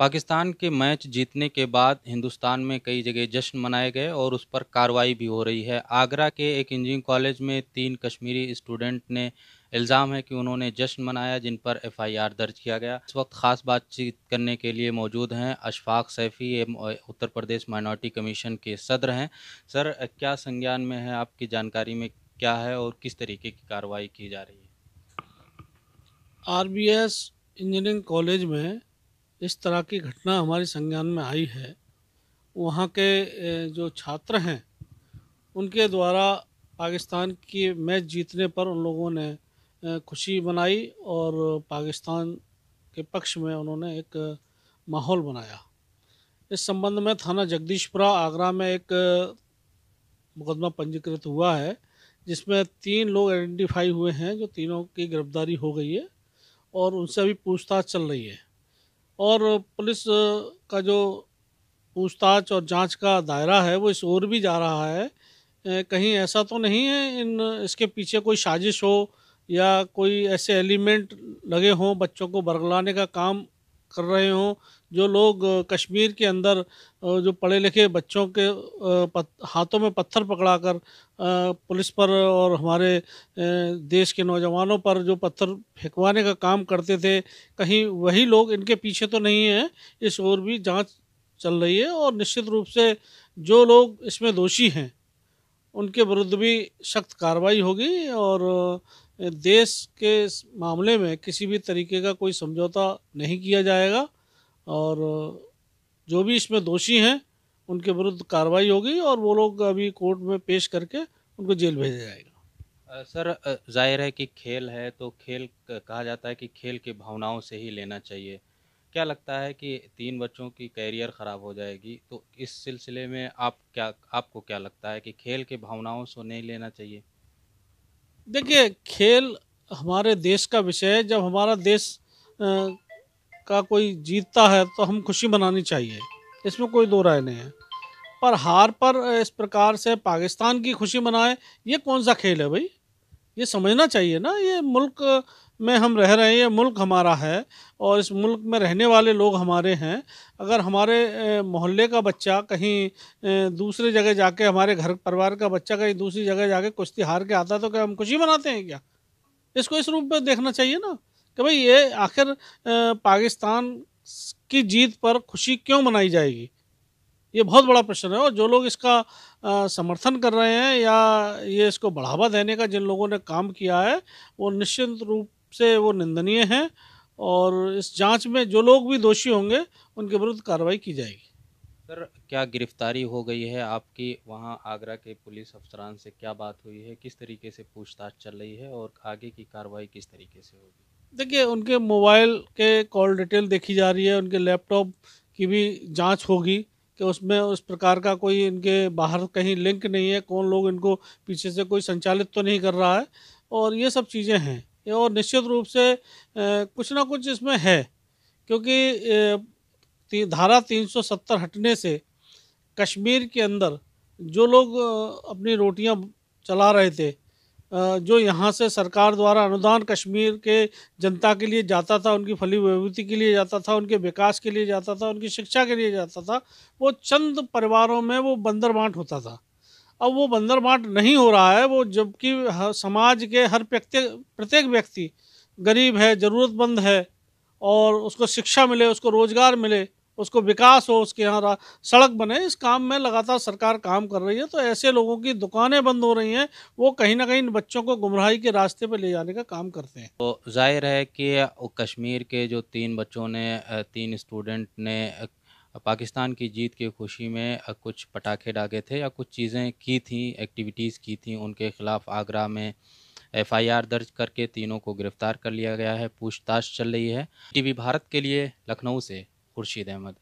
पाकिस्तान के मैच जीतने के बाद हिंदुस्तान में कई जगह जश्न मनाए गए और उस पर कार्रवाई भी हो रही है। आगरा के एक इंजीनियरिंग कॉलेज में 3 कश्मीरी स्टूडेंट ने इल्ज़ाम है कि उन्होंने जश्न मनाया, जिन पर एफआईआर दर्ज किया गया। इस वक्त ख़ास बातचीत करने के लिए मौजूद हैं अशफाक सैफ़ी, उत्तर प्रदेश माइनॉरिटी कमीशन के सदर हैं। सर, क्या संज्ञान में है, आपकी जानकारी में क्या है और किस तरीके की कार्रवाई की जा रही है? आरबीएस इंजीनियरिंग कॉलेज में इस तरह की घटना हमारे संज्ञान में आई है। वहाँ के जो छात्र हैं उनके द्वारा पाकिस्तान की मैच जीतने पर उन लोगों ने खुशी मनाई और पाकिस्तान के पक्ष में उन्होंने एक माहौल बनाया। इस संबंध में थाना जगदीशपुरा आगरा में एक मुकदमा पंजीकृत हुआ है, जिसमें 3 लोग आइडेंटिफाई हुए हैं, जो तीनों की गिरफ्तारी हो गई है और उनसे अभी पूछताछ चल रही है। और पुलिस का जो पूछताछ और जांच का दायरा है वो इस ओर भी जा रहा है। कहीं ऐसा तो नहीं है इसके पीछे कोई साजिश हो या कोई ऐसे एलिमेंट लगे हों बच्चों को बरगलाने का काम कर रहे हों, जो लोग कश्मीर के अंदर जो पढ़े लिखे बच्चों के हाथों में पत्थर पकड़ाकर पुलिस पर और हमारे देश के नौजवानों पर जो पत्थर फेंकवाने का काम करते थे, कहीं वही लोग इनके पीछे तो नहीं हैं। इस ओर भी जांच चल रही है और निश्चित रूप से जो लोग इसमें दोषी हैं उनके विरुद्ध भी सख्त कार्रवाई होगी और देश के इस मामले में किसी भी तरीके का कोई समझौता नहीं किया जाएगा और जो भी इसमें दोषी हैं उनके विरुद्ध कार्रवाई होगी और वो लोग अभी कोर्ट में पेश करके उनको जेल भेजा जाएगा। सर, ज़ाहिर है कि खेल है तो कहा जाता है कि खेल की भावनाओं से ही लेना चाहिए। क्या लगता है कि 3 बच्चों की कैरियर ख़राब हो जाएगी, तो इस सिलसिले में आपको क्या लगता है कि खेल की भावनाओं से नहीं लेना चाहिए? देखिए, खेल हमारे देश का विषय है। जब हमारा देश का कोई जीतता है तो हम खुशी मनानी चाहिए, इसमें कोई दो राय नहीं है। पर हार पर इस प्रकार से पाकिस्तान की खुशी मनाए, ये कौन सा खेल है भाई? ये समझना चाहिए ना, ये मुल्क में हम रह रहे हैं, ये मुल्क हमारा है और इस मुल्क में रहने वाले लोग हमारे हैं। अगर हमारे मोहल्ले का बच्चा कहीं दूसरी जगह जाके, हमारे घर परिवार का बच्चा कहीं दूसरी जगह जाके कुश्ती हार के आता है तो क्या हम खुशी मनाते हैं क्या? इसको इस रूप में देखना चाहिए ना कि भाई ये आखिर पाकिस्तान की जीत पर खुशी क्यों मनाई जाएगी? ये बहुत बड़ा प्रश्न है और जो लोग इसका समर्थन कर रहे हैं या ये इसको बढ़ावा देने का जिन लोगों ने काम किया है, वो निश्चित रूप से वो निंदनीय हैं और इस जांच में जो लोग भी दोषी होंगे उनके विरुद्ध कार्रवाई की जाएगी। सर, क्या गिरफ्तारी हो गई है आपकी? वहाँ आगरा के पुलिस अफसरान से क्या बात हुई है? किस तरीके से पूछताछ चल रही है और आगे की कार्रवाई किस तरीके से होगी? देखिए, उनके मोबाइल के कॉल डिटेल देखी जा रही है, उनके लैपटॉप की भी जांच होगी कि उसमें उस प्रकार का कोई इनके बाहर कहीं लिंक नहीं है, कौन लोग इनको पीछे से कोई संचालित तो नहीं कर रहा है और ये सब चीज़ें हैं। और निश्चित रूप से कुछ ना कुछ इसमें है, क्योंकि धारा 370 हटने से कश्मीर के अंदर जो लोग अपनी रोटियां चला रहे थे, जो यहाँ से सरकार द्वारा अनुदान कश्मीर के जनता के लिए जाता था, उनकी फली विभूति के लिए जाता था, उनके विकास के लिए जाता था, उनकी शिक्षा के लिए जाता था, वो चंद परिवारों में वो बंदर बांट होता था। अब वो बंदर बांट नहीं हो रहा है, वो जबकि समाज के हर प्रत्येक व्यक्ति गरीब है, ज़रूरतमंद है और उसको शिक्षा मिले, उसको रोज़गार मिले, उसको विकास हो, उसके यहाँ सड़क बने, इस काम में लगातार सरकार काम कर रही है। तो ऐसे लोगों की दुकानें बंद हो रही हैं, वो कहीं ना कहीं बच्चों को गुमराही के रास्ते पर ले जाने का काम करते हैं। तो ज़ाहिर है कि कश्मीर के जो 3 बच्चों ने 3 स्टूडेंट ने पाकिस्तान की जीत की खुशी में कुछ पटाखे दागे थे या कुछ चीज़ें की थी, एक्टिविटीज़ की थी, उनके खिलाफ आगरा में एफआईआर दर्ज करके तीनों को गिरफ्तार कर लिया गया है। पूछताछ चल रही है। टीवी भारत के लिए लखनऊ से खुर्शीद अहमद।